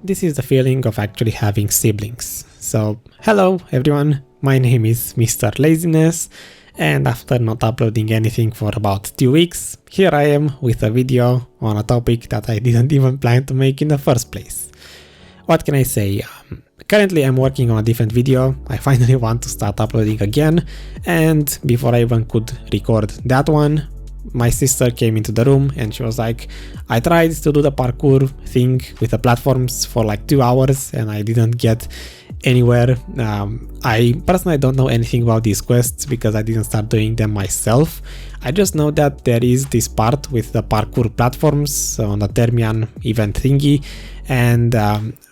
This is the feeling of actually having siblings. So, hello everyone, my name is Mr. Laziness, and after not uploading anything for about 2 weeks, here I am with a video on a topic that I didn't even plan to make in the first place. What can I say? Currently I'm working on a different video. I finally want to start uploading again, and before I even could record that one, my sister came into the room and she was like, I tried to do the parkour thing with the platforms for like 2 hours and I didn't get anywhere. I personally don't know anything about these quests because I didn't start doing them myself. I just know that there is this part with the parkour platforms on the Terrmian event thingy, and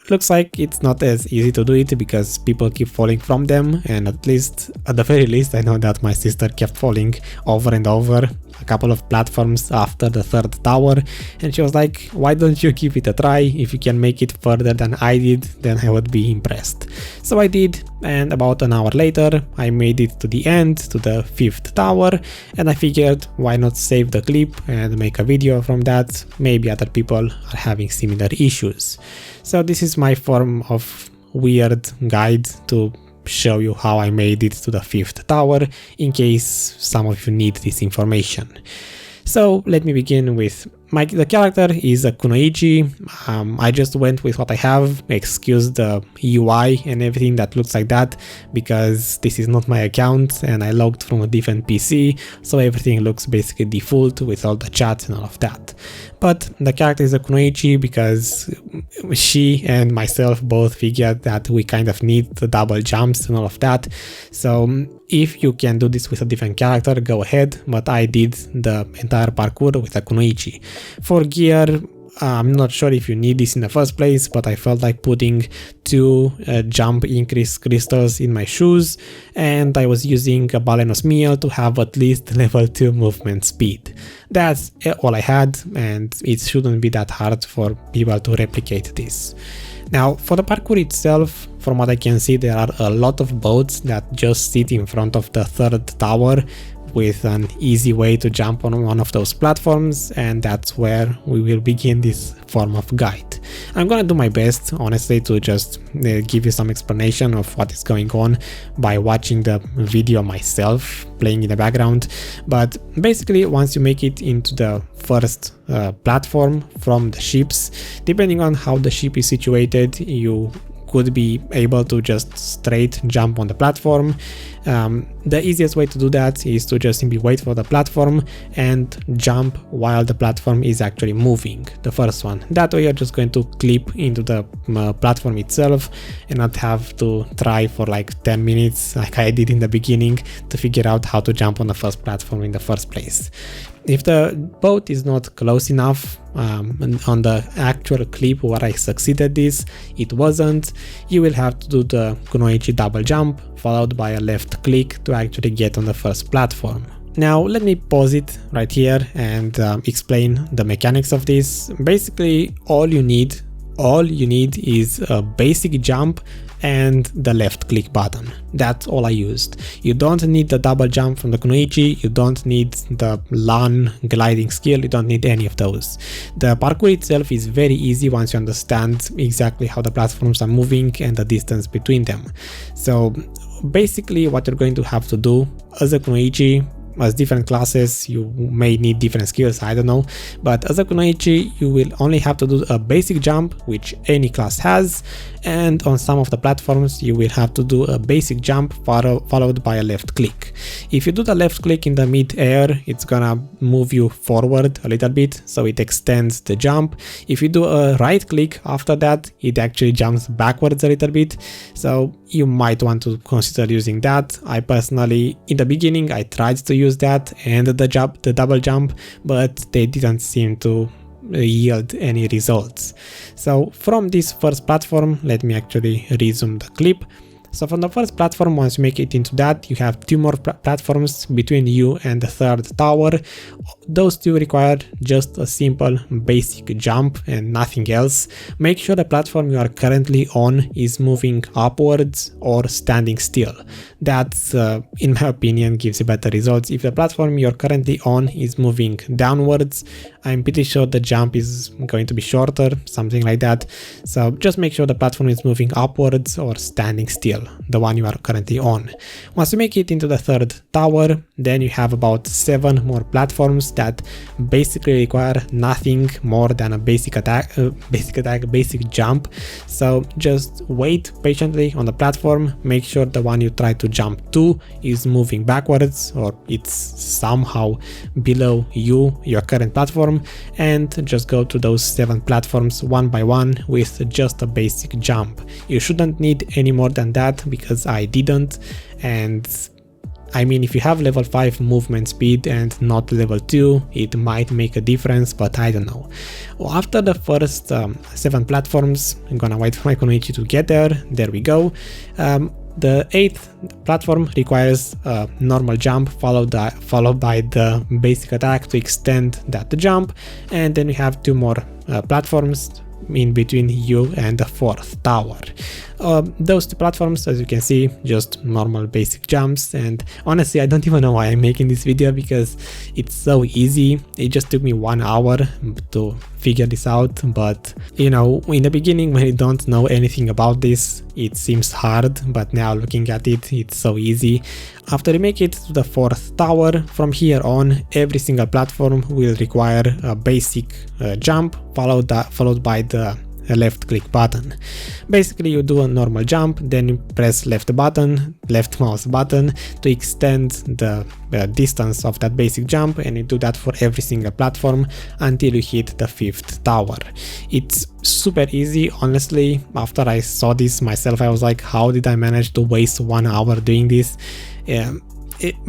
looks like it's not as easy to do it because people keep falling from them, and at the very least I know that my sister kept falling over and over a couple of platforms after the third tower, and she was like, why don't you give it a try? If you can make it further than I did, then I would be impressed. So I did, and about an hour later I made it to the end, to the 5th tower, and I figured why not save the clip and make a video from that. Maybe other people are having similar issues. So this is my form of weird guide to show you how I made it to the 5th tower, in case some of you need this information. So let me begin with the character is a kunoichi. I just went with what I have, excuse the UI and everything that looks like that, because this is not my account and I logged from a different PC, so everything looks basically default with all the chats and all of that. But the character is a kunoichi because she and myself both figured that we kind of need the double jumps and all of that. So if you can do this with a different character, go ahead, but I did the entire parkour with a kunoichi. For gear, I'm not sure if you need this in the first place, but I felt like putting 2 jump increase crystals in my shoes, and I was using a Balenos meal to have at least level 2 movement speed. That's all I had, and it shouldn't be that hard for people to replicate this. Now, for the parkour itself, from what I can see, there are a lot of boats that just sit in front of the 3rd tower with an easy way to jump on one of those platforms, and that's where we will begin this form of guide. I'm gonna do my best, honestly, to just give you some explanation of what is going on by watching the video myself playing in the background, but basically once you make it into the first platform from the ships, depending on how the ship is situated, you could be able to just straight jump on the platform. The easiest way to do that is to just simply wait for the platform and jump while the platform is actually moving, the first one. That way you're just going to clip into the platform itself and not have to try for like 10 minutes like I did in the beginning to figure out how to jump on the first platform in the first place. If the boat is not close enough, on the actual clip where I succeeded this, it wasn't, you will have to do the kunoichi double jump followed by a left click to actually get on the first platform. Now let me pause it right here and explain the mechanics of this. Basically all you need is a basic jump and the left click button. That's all I used. You don't need the double jump from the kunoichi, you don't need the LAN gliding skill, you don't need any of those. The parkour itself is very easy once you understand exactly how the platforms are moving and the distance between them. So basically what you're going to have to do as a kunoichi, as different classes you may need different skills, I don't know, but as a kunoichi you will only have to do a basic jump, which any class has, and on some of the platforms you will have to do a basic jump followed by a left click. If you do the left click in the mid-air, it's gonna move you forward a little bit, so it extends the jump. If you do a right click after that, it actually jumps backwards a little bit, so you might want to consider using that. I personally, in the beginning, I tried to use that and the double jump, but they didn't seem to yield any results. So from this first platform, let me actually resume the clip. So from the first platform, once you make it into that, you have 2 more platforms between you and the 3rd tower. Those 2 require just a simple basic jump and nothing else. Make sure the platform you are currently on is moving upwards or standing still. That, in my opinion, gives you better results. If the platform you're currently on is moving downwards, I'm pretty sure the jump is going to be shorter, something like that. So just make sure the platform is moving upwards or standing still, the one you are currently on. Once you make it into the third tower, then you have about 7 more platforms that basically require nothing more than a basic jump. So just wait patiently on the platform, make sure the one you try to jump to is moving backwards or it's somehow below your current platform, and just go to those 7 platforms one by one with just a basic jump. You shouldn't need any more than that because I didn't, and I mean, if you have level 5 movement speed and not level 2, it might make a difference, but I don't know. Well, after the first 7 platforms, I'm gonna wait for my Kunoichi to get there. There we go. The 8th platform requires a normal jump followed by the basic attack to extend that jump, and then we have 2 more platforms in between you and the 4th tower. Those 2 platforms, as you can see, just normal basic jumps, and honestly I don't even know why I'm making this video because it's so easy. It just took me 1 hour to figure this out, but you know, in the beginning when you don't know anything about this, it seems hard, but now looking at it, it's so easy. After you make it to the 4th tower, from here on every single platform will require a basic jump followed by the left click button. Basically you do a normal jump, then you press left mouse button to extend the distance of that basic jump, and you do that for every single platform until you hit the 5th tower. It's super easy, honestly. After I saw this myself, I was like, how did I manage to waste 1 hour doing this?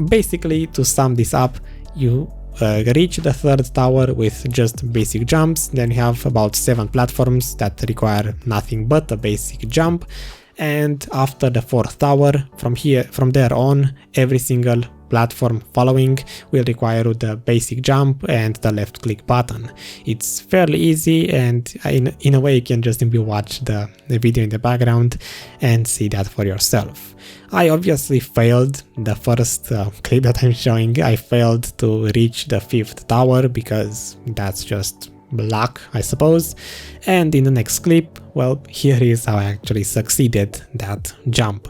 Basically, to sum this up, you reach the 3rd tower with just basic jumps, then you have about 7 platforms that require nothing but a basic jump, and after the 4th tower, from there on, every single platform following will require the basic jump and the left click button. It's fairly easy, and in a way you can just simply watch the video in the background and see that for yourself. I obviously failed the first clip that I'm showing. I failed to reach the 5th tower because that's just luck, I suppose. And in the next clip, well, here is how I actually succeeded that jump.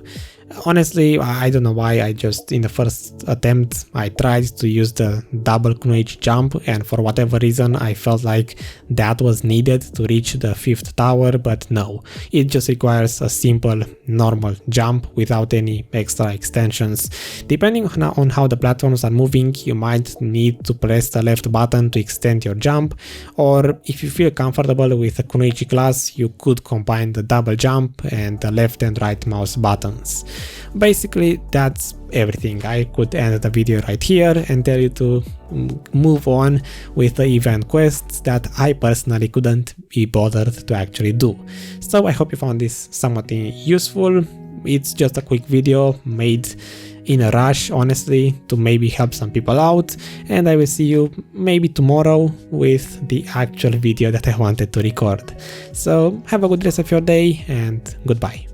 Honestly, I don't know why. I just, in the first attempt, I tried to use the double Kunoichi jump, and for whatever reason I felt like that was needed to reach the 5th tower, but no, it just requires a simple normal jump without any extra extensions. Depending on how the platforms are moving, you might need to press the left button to extend your jump, or if you feel comfortable with the Kunoichi class, you could combine the double jump and the left and right mouse buttons. Basically, that's everything. I could end the video right here and tell you to move on with the event quests that I personally couldn't be bothered to actually do. So I hope you found this somewhat useful. It's just a quick video made in a rush, honestly, to maybe help some people out, and I will see you maybe tomorrow with the actual video that I wanted to record. So have a good rest of your day and goodbye.